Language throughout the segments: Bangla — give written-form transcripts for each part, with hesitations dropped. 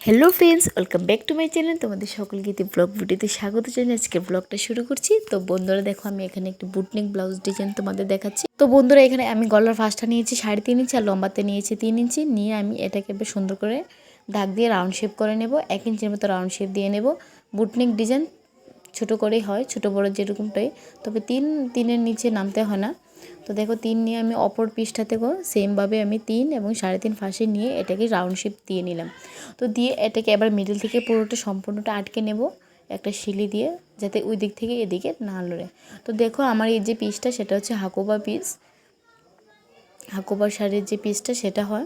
Hello friends, welcome back to my channel. তোমাদের সকলকে ব্লগ ভিডিওতে স্বাগত জানাই। আজকে ব্লগটা শুরু করছি। তো বন্ধুরা দেখো, আমি এখানে একটি বুটনেক ব্লাউজ ডিজাইন তোমাদের দেখাচ্ছি। তো বন্ধুরা এখানে আমি গলার ফাঁসটা নিয়েছি 3.5 ইঞ্চি আর লম্বাতে নিয়েছি 3 ইঞ্চি নিয়ে আমি এটাকে বেশ সুন্দর করে দাগ দিয়ে রাউন্ড শেপ করে নেব। 1 ইঞ্চির মতো রাউন্ড শেপ দিয়ে নেব। বুটনেক ডিজাইন ছোটো করেই হয়, ছোটো বড়ো যেরকমটাই, তবে তিনের নিচে নামতে হয় না। তো দেখো 3 নিয়ে আমি অপর পিসটা থেকেও সেমভাবে আমি 3 এবং 3.5 ফাঁসে নিয়ে এটাকে রাউন্ড শেপ দিয়ে নিলাম। তো দিয়ে এটাকে এবার মিডল থেকে পুরোটা সম্পূর্ণটা আটকে নেব একটা শিলি দিয়ে, যাতে ওই দিক থেকে এদিকে না লড়ে। তো দেখো আমার এই যে পিসটা সেটা হচ্ছে হাকোবা পিস, হাকোবা শাড়ির যে পিসটা সেটা হয়,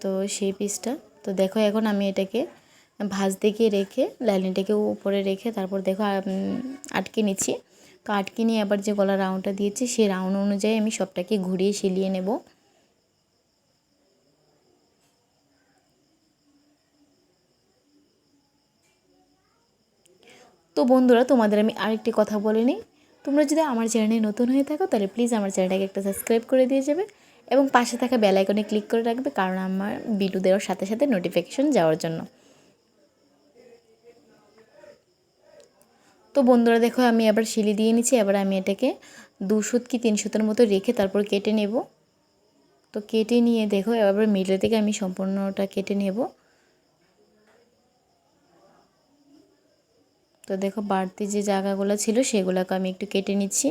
তো সেই পিসটা। তো দেখো এখন আমি এটাকে ভাঁজ দিকে রেখে লাইনিংটাকে উপরে রেখে তারপর দেখো আটকে নিচ্ছি। তো আটকে নিয়ে আবার যে গলা রাউন্ডটা দিয়েছি সেই রাউন্ড অনুযায়ী আমি সবটাকে ঘুরিয়ে সিলিয়ে নেব। তো বন্ধুরা তোমাদের আমি আরেকটি কথা বলে নিই, তোমরা যদি আমার চ্যানেলে নতুন হয়ে থাকো তাহলে প্লিজ আমার চ্যানেলটাকে একটা সাবস্ক্রাইব করে দিয়ে যাবে এবং পাশে থাকা বেল আইকনে ক্লিক করে রাখবে, কারণ আমার ভিডিও দেওয়ার সাথে সাথে নোটিফিকেশন যাওয়ার জন্য। তো বন্ধুরা দেখো আমি আবার সিলি দিয়ে নিচ্ছি। এবার আমি এটাকে 2 সুত কি 3 সুতের মতো রেখে তারপর কেটে নেব। তো কেটে নিয়ে দেখো এবার মিডল থেকে আমি সম্পূর্ণটা কেটে নেব। তো দেখো বাড়তি যে জায়গাগুলো ছিল সেগুলোকে আমি একটু কেটে নিচ্ছি।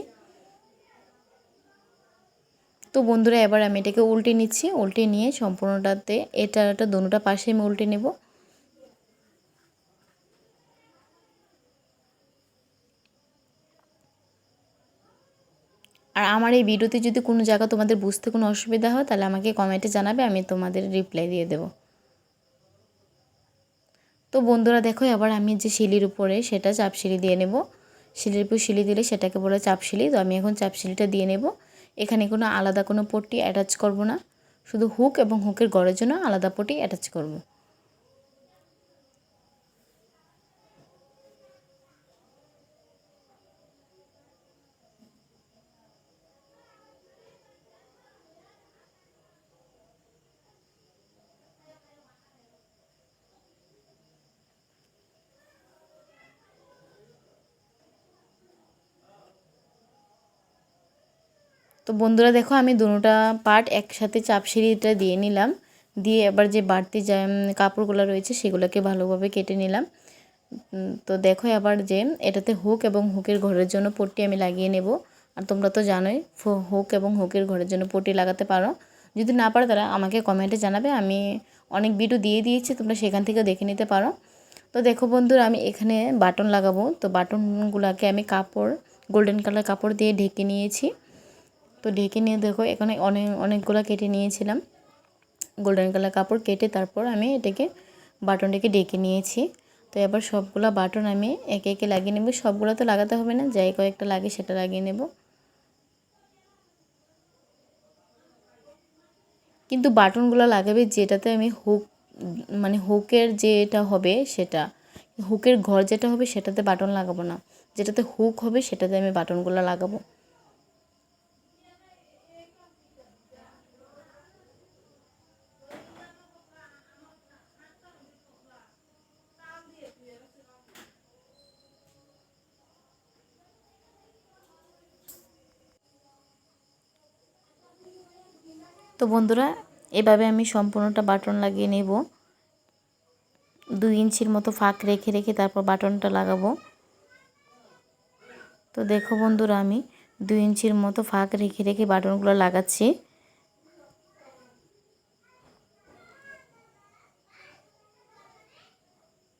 তো বন্ধুরা এবার আমি এটাকে উল্টে নিচ্ছি, উল্টে নিয়ে সম্পূর্ণটাতে এটা দোনোটা পাশে আমি উল্টে নেব। আর আমার এই ভিডিওতে যদি কোনো জায়গা তোমাদের বুঝতে কোনো অসুবিধা হয় তাহলে আমাকে কমেন্টে জানাবে, আমি তোমাদের রিপ্লাই দিয়ে দেব। তো বন্ধুরা দেখো এবার আমি যে শিলির উপরে সেটা চাপ শিলি দিয়ে নেব। শিলির উপর শিলি দিলে সেটাকে বলে চাপ শিলি। তো আমি এখন চাপ শিলিটা দিয়ে নেব। এখানে কোনো আলাদা কোনো পট্টি অ্যাটাচ করব না, শুধু হুক এবং হুকের গড়ের জন্য আলাদা পট্টি অ্যাটাচ করব। তো বন্ধুরা দেখো আমি দুটোটা পার্ট একসাথে চাপ সিঁড়িটা দিয়ে নিলাম, দিয়ে এবার যে বাড়তি যে কাপড়গুলো রয়েছে সেগুলোকে ভালোভাবে কেটে নিলাম। তো দেখো এবার যে এটাতে হুক এবং হুকের ঘরের জন্য পট্টি আমি লাগিয়ে নেব। আর তোমরা তো জানোই হুক এবং হুকের ঘরের জন্য পট্টি লাগাতে পারো, যদি না পারো তারা আমাকে কমেন্টে জানাবে, আমি অনেক ভিডিও দিয়ে দিয়েছি, তোমরা সেখান থেকে দেখে নিতে পারো। তো দেখো বন্ধুরা আমি এখানে বাটন লাগাবো। তো বাটনগুলোকে আমি কাপড় গোল্ডেন কালার কাপড় দিয়ে ঢেকে নিয়েছি। তো ঢেকে নিয়ে দেখো এখানে অনেকগুলো কেটে নিয়েছিলাম গোল্ডেন কালার কাপড় কেটে, তারপর আমি এটাকে বাটনটাকে ঢেকে নিয়েছি। তো এবার সবগুলো বাটন আমি একে একে লাগিয়ে নেব। সবগুলো তো লাগাতে হবে না, যাই কয়েকটা লাগে সেটা লাগিয়ে নেব। কিন্তু বাটনগুলো লাগাবে যেটাতে আমি হুক, মানে হুকের যেটা হবে সেটা, হুকের ঘর যেটা হবে সেটাতে বাটন লাগাবো না, যেটাতে হুক হবে সেটাতে আমি বাটনগুলো লাগাবো। তো বন্ধুরা এভাবে আমি সম্পূর্ণটা বাটন লাগিয়ে নেব। 2 ইঞ্চির মতো ফাঁক রেখে রেখে তারপর বাটনটা লাগাবো। তো দেখো বন্ধুরা আমি 2 ইঞ্চির মতো ফাঁক রেখে রেখে বাটনগুলো লাগাচ্ছি।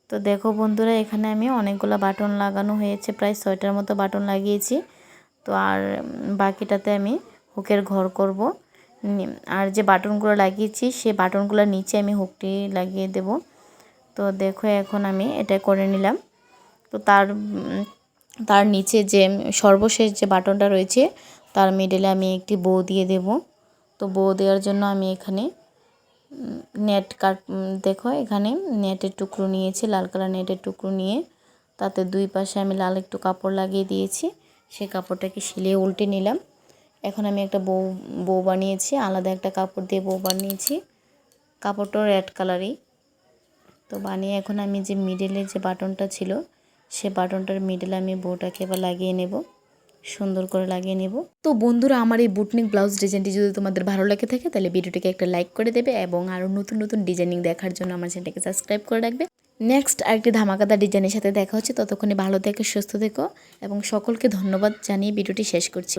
তো দেখো বন্ধুরা এখানে আমি অনেকগুলো বাটন লাগানো হয়েছে, প্রায় 6টার মতো বাটন লাগিয়েছি। তো আর বাকিটাতে আমি হুকের ঘর করব। আর যে বাটনগুলো লাগিয়েছি সে বাটনগুলোর নিচে আমি হুকটি লাগিয়ে দেব। তো দেখো এখন আমি এটা করে নিলাম। তো তার নিচে যে সর্বশেষ যে বাটনটা রয়েছে তার মিডলে আমি একটি বো দিয়ে দেব। তো বো দেওয়ার জন্য আমি এখানে নেট দেখো এখানে নেটের টুকরো নিয়েছি, লাল কালার নেটের টুকরো নিয়ে তাতে 2 পাশে আমি লাল একটু কাপড় লাগিয়ে দিয়েছি। সেই কাপড়টাকে সিলিয়ে উল্টে নিলাম। এখন আমি একটা বো বানিয়েছি, আলাদা একটা কাপড় দিয়ে বো বানিয়েছি, কাপড়টাও রেড কালারই। তো তো বানিয়ে এখন আমি যে মিডলে যে বাটনটা ছিল সে বাটনটার মিডলে আমি বউটাকে এবার লাগিয়ে নেব, সুন্দর করে লাগিয়ে নেব। তো বন্ধুরা, আমার এই বুটনিক ব্লাউজ ডিজাইনটি যদি তোমাদের ভালো লাগে থাকে তাহলে ভিডিওটিকে একটা লাইক করে দেবে এবং আরও নতুন নতুন ডিজাইনিং দেখার জন্য আমার চ্যানেলটাকে সাবস্ক্রাইব করে রাখবে। নেক্সট আরেকটি ধামাকাদার ডিজাইনের সাথে দেখা হচ্ছে। ততক্ষণে ভালো থেকো, সুস্থ থেকো এবং সকলকে ধন্যবাদ জানিয়ে ভিডিওটি শেষ করছি।